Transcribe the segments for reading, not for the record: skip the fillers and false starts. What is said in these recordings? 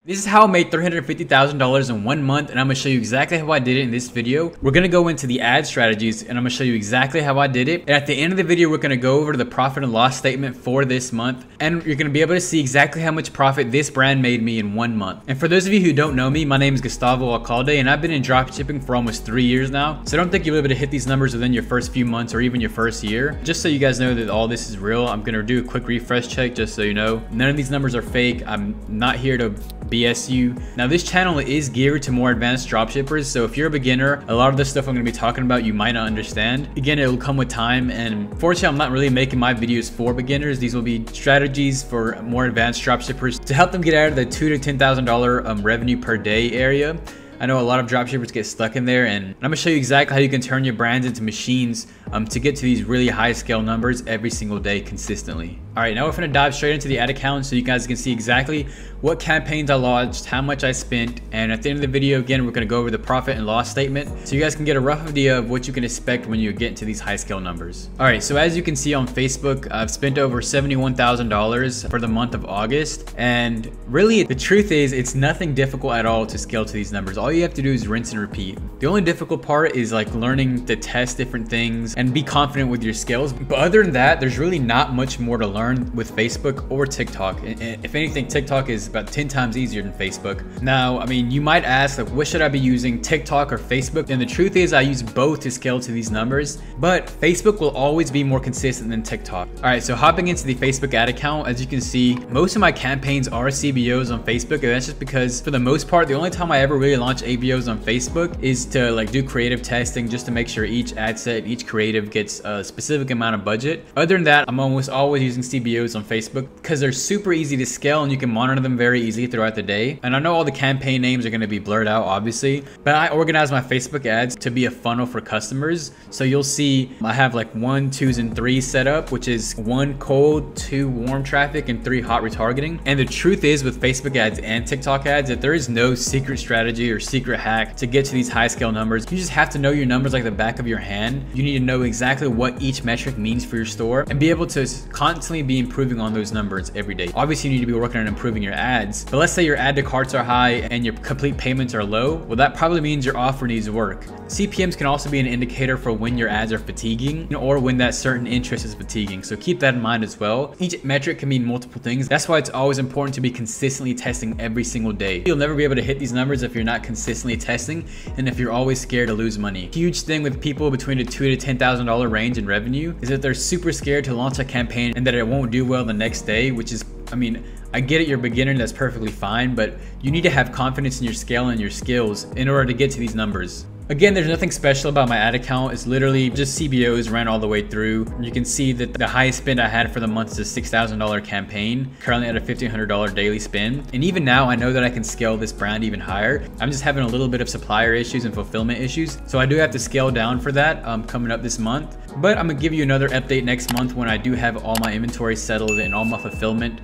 This is how I made $350,000 in 1 month, and I'm gonna show you exactly how I did it in this video. We're gonna go into the ad strategies, and I'm gonna show you exactly how I did it. And at the end of the video, we're gonna go over the profit and loss statement for this month, and you're gonna be able to see exactly how much profit this brand made me in 1 month. And for those of you who don't know me, my name is Gustavo Alcalde, and I've been in dropshipping for almost 3 years now. So I don't think you'll be able to hit these numbers within your first few months or even your first year. Just so you guys know that all this is real, I'm gonna do a quick refresh check just so you know. None of these numbers are fake. I'm not here to BS you. Now this channel is geared to more advanced dropshippers, so if you're a beginner, a lot of the stuff I'm going to be talking about you might not understand. Again, it'll come with time, and fortunately I'm not really making my videos for beginners. These will be strategies for more advanced dropshippers to help them get out of the $2,000 to $10,000 revenue per day area. I know a lot of dropshippers get stuck in there, and I'm gonna show you exactly how you can turn your brands into machines to get to these really high scale numbers every single day consistently. All right, now we're gonna dive straight into the ad account so you guys can see exactly what campaigns I launched, how much I spent, and at the end of the video, again, we're gonna go over the profit and loss statement so you guys can get a rough idea of what you can expect when you get into these high scale numbers. All right, so as you can see on Facebook, I've spent over $71,000 for the month of August, and really the truth is it's nothing difficult at all to scale to these numbers. All you have to do is rinse and repeat. The only difficult part is like learning to test different things and be confident with your skills. But other than that, there's really not much more to learn with Facebook or TikTok. And if anything, TikTok is about 10 times easier than Facebook. Now, I mean, you might ask, like, what should I be using, TikTok or Facebook? And the truth is I use both to scale to these numbers, but Facebook will always be more consistent than TikTok. All right, so hopping into the Facebook ad account, as you can see, most of my campaigns are CBOs on Facebook, and that's just because for the most part, the only time I ever really launch ABOs on Facebook is to like do creative testing just to make sure each ad set, each creative gets a specific amount of budget. Other than that, I'm almost always using CBOs on Facebook because they're super easy to scale and you can monitor them very easily throughout the day. And I know all the campaign names are going to be blurred out, obviously, but I organize my Facebook ads to be a funnel for customers. So you'll see I have like 1, 2s, and 3s set up, which is 1 cold, 2 warm traffic, and 3 hot retargeting. And the truth is with Facebook ads and TikTok ads that there is no secret strategy or secret hack to get to these high scale numbers. You just have to know your numbers like the back of your hand. You need to know exactly what each metric means for your store and be able to constantly be improving on those numbers every day. Obviously, you need to be working on improving your ads, but let's say your add to carts are high and your complete payments are low. Well, that probably means your offer needs work. CPMs can also be an indicator for when your ads are fatiguing or when that certain interest is fatiguing. So keep that in mind as well. Each metric can mean multiple things. That's why it's always important to be consistently testing every single day. You'll never be able to hit these numbers if you're not consistently testing and if you're always scared to lose money. Huge thing with people between the $2,000 to $10,000 range in revenue is that they're super scared to launch a campaign and that it won't do well the next day, which is, I mean, I get it, you're a beginner, that's perfectly fine, but you need to have confidence in your scale and your skills in order to get to these numbers. Again, there's nothing special about my ad account. It's literally just CBOs ran all the way through. You can see that the highest spend I had for the month is a $6,000 campaign, currently at a $1,500 daily spend. And even now, I know that I can scale this brand even higher. I'm just having a little bit of supplier issues and fulfillment issues. So I do have to scale down for that coming up this month. But I'm gonna give you another update next month when I do have all my inventory settled and all my fulfillment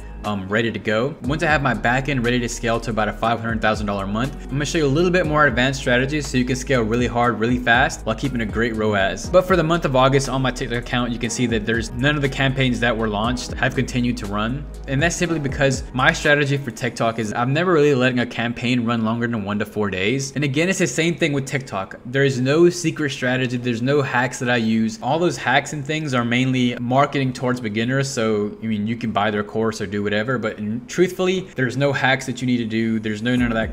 ready to go. Once I have my backend ready to scale to about a $500,000 a month, I'm gonna show you a little bit more advanced strategies so you can scale really hard, really fast while keeping a great ROAS. But for the month of August on my TikTok account, you can see that there's none of the campaigns that were launched have continued to run. And that's simply because my strategy for TikTok is I'm never really letting a campaign run longer than 1 to 4 days. And again, it's the same thing with TikTok. There is no secret strategy. There's no hacks that I use. All those hacks and things are mainly marketing towards beginners. So, I mean, you can buy their course or do whatever, but truthfully, there's no hacks that you need to do. There's none of that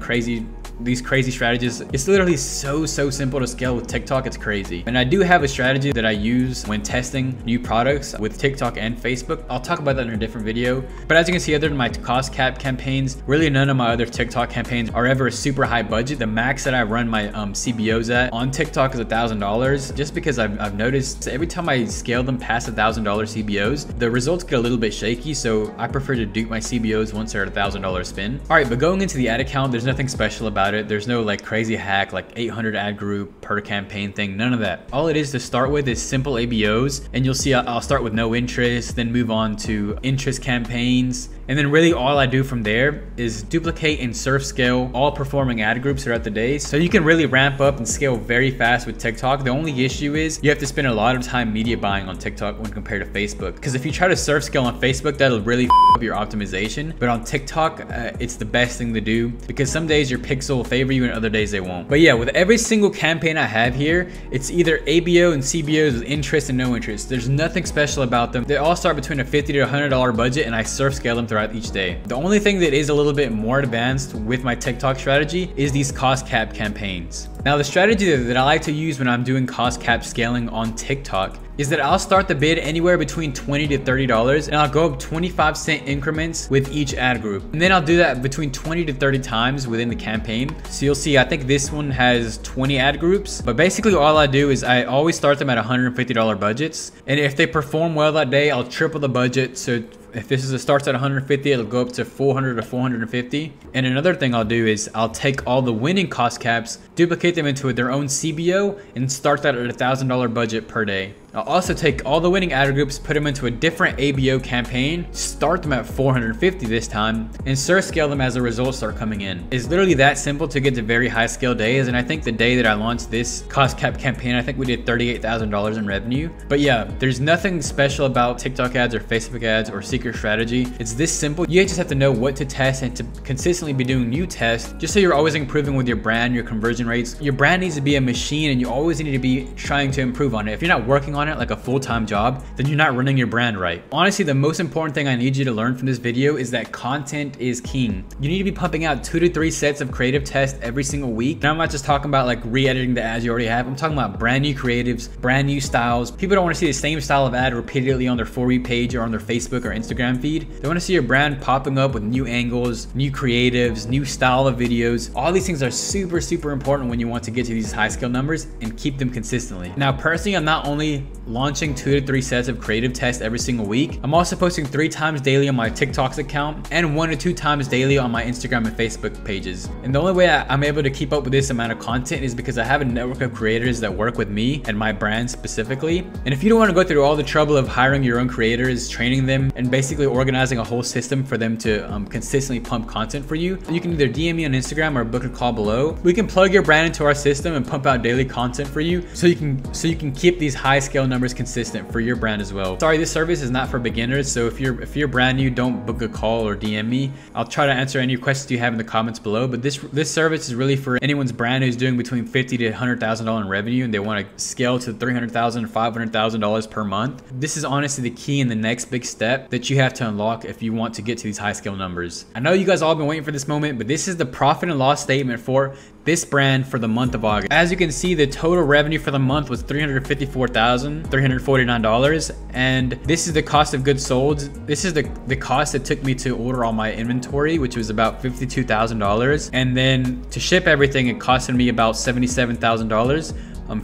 these crazy strategies. It's literally so simple to scale with TikTok. It's crazy. And I do have a strategy that I use when testing new products with TikTok and Facebook. I'll talk about that in a different video. But as you can see, other than my cost cap campaigns, really none of my other TikTok campaigns are ever a super high budget. The max that I run my CBOs at on TikTok is $1,000, just because I've noticed every time I scale them past $1,000 CBOs, the results get a little bit shaky. So I prefer to dupe my CBOs once they're at $1,000 spin. All right, but going into the ad account, there's nothing special about it. There's no like crazy hack, like 800 ad group per campaign thing, none of that. All it is to start with is simple ABOs, and you'll see I'll start with no interest, then move on to interest campaigns, And then really all I do from there is duplicate and surf scale all performing ad groups throughout the day. So you can really ramp up and scale very fast with TikTok. The only issue is you have to spend a lot of time media buying on TikTok when compared to Facebook. Because if you try to surf scale on Facebook, that'll really f up your optimization. But on TikTok, it's the best thing to do because some days your pixel will favor you and other days they won't. But yeah, with every single campaign I have here, it's either ABO and CBOs with interest and no interest. There's nothing special about them. They all start between a $50 to $100 budget and I surf scale them throughout each day. The only thing that is a little bit more advanced with my TikTok strategy is these cost cap campaigns. Now the strategy that I like to use when I'm doing cost cap scaling on TikTok is that I'll start the bid anywhere between $20 to $30 and I'll go up 25-cent increments with each ad group. And then I'll do that between 20 to 30 times within the campaign. So you'll see, I think this one has 20 ad groups, but basically all I do is I always start them at $150 budgets. And if they perform well that day, I'll triple the budget. So if this starts at 150, it'll go up to 400 to 450. And another thing I'll do is I'll take all the winning cost caps, duplicate them into their own CBO, and start that at $1,000 budget per day. I'll also take all the winning ad groups, put them into a different ABO campaign, start them at 450 this time, and surf scale them as the results start coming in. It's literally that simple to get to very high scale days. And I think the day that I launched this cost cap campaign, I think we did $38,000 in revenue. But yeah, there's nothing special about TikTok ads or Facebook ads or secret strategy. It's this simple. You just have to know what to test and to consistently be doing new tests, just so you're always improving with your brand, your conversion rates. Your brand needs to be a machine and you always need to be trying to improve on it. If you're not working on it like a full-time job, then you're not running your brand right. Honestly, the most important thing I need you to learn from this video is that content is king. You need to be pumping out 2 to 3 sets of creative tests every single week. And I'm not just talking about like re-editing the ads you already have. I'm talking about brand new creatives, brand new styles. People don't want to see the same style of ad repeatedly on their For You page or on their Facebook or Instagram feed. They want to see your brand popping up with new angles, new creatives, new style of videos. All these things are super, super important when you want to get to these high scale numbers and keep them consistently. Now, personally, I'm not only launching 2 to 3 sets of creative tests every single week, I'm also posting 3 times daily on my TikTok's account and 1 to 2 times daily on my Instagram and Facebook pages. And the only way I'm able to keep up with this amount of content is because I have a network of creators that work with me and my brand specifically. And if you don't want to go through all the trouble of hiring your own creators, training them, and basically organizing a whole system for them to consistently pump content for you, you can either DM me on Instagram or book a call below. We can plug your brand into our system and pump out daily content for you so you can keep these high scale numbers consistent for your brand as well. Sorry, this service is not for beginners, so if you're brand new, don't book a call or DM me. I'll try to answer any questions you have in the comments below, but this service is really for anyone's brand who's doing between $50,000 to $100,000 in revenue and they want to scale to $300,000 to $500,000 per month. This is honestly the key and the next big step that you have to unlock if you want to get to these high scale numbers. I know you guys all been waiting for this moment, but this is the profit and loss statement for this brand for the month of August. As you can see, the total revenue for the month was $354,349, and this is the cost of goods sold. This is the cost it took me to order all my inventory, which was about $52,000, and then to ship everything it costed me about $77,000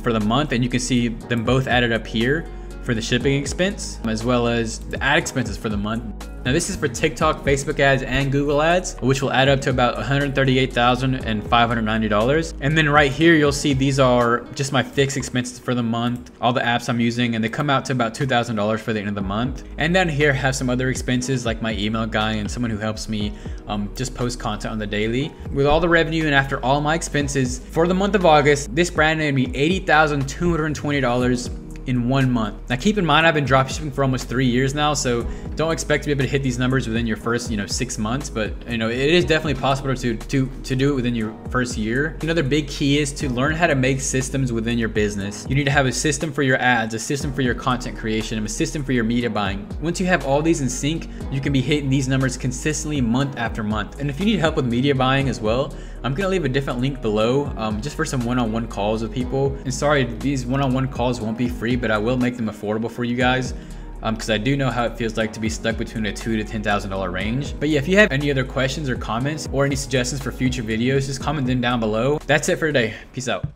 for the month. And you can see them both added up here for the shipping expense as well as the ad expenses for the month. Now this is for TikTok, Facebook ads, and Google ads, which will add up to about $138,590. And then right here, you'll see these are just my fixed expenses for the month, all the apps I'm using, and they come out to about $2,000 for the end of the month. And down here, I have some other expenses like my email guy and someone who helps me just post content on the daily. With all the revenue and after all my expenses for the month of August, this brand made me $80,220 in 1 month. Now keep in mind, I've been dropshipping for almost 3 years now, so don't expect to be able to hit these numbers within your first 6 months, but it is definitely possible to do it within your first year. Another big key is to learn how to make systems within your business. You need to have a system for your ads, a system for your content creation, and a system for your media buying. Once you have all these in sync, you can be hitting these numbers consistently month after month. And if you need help with media buying as well, I'm gonna leave a different link below just for some one-on-one calls with people. And sorry, these one-on-one calls won't be free, but I will make them affordable for you guys because I do know how it feels like to be stuck between a $2,000 to $10,000 range. But yeah, if you have any other questions or comments or any suggestions for future videos, just comment them down below. That's it for today. Peace out.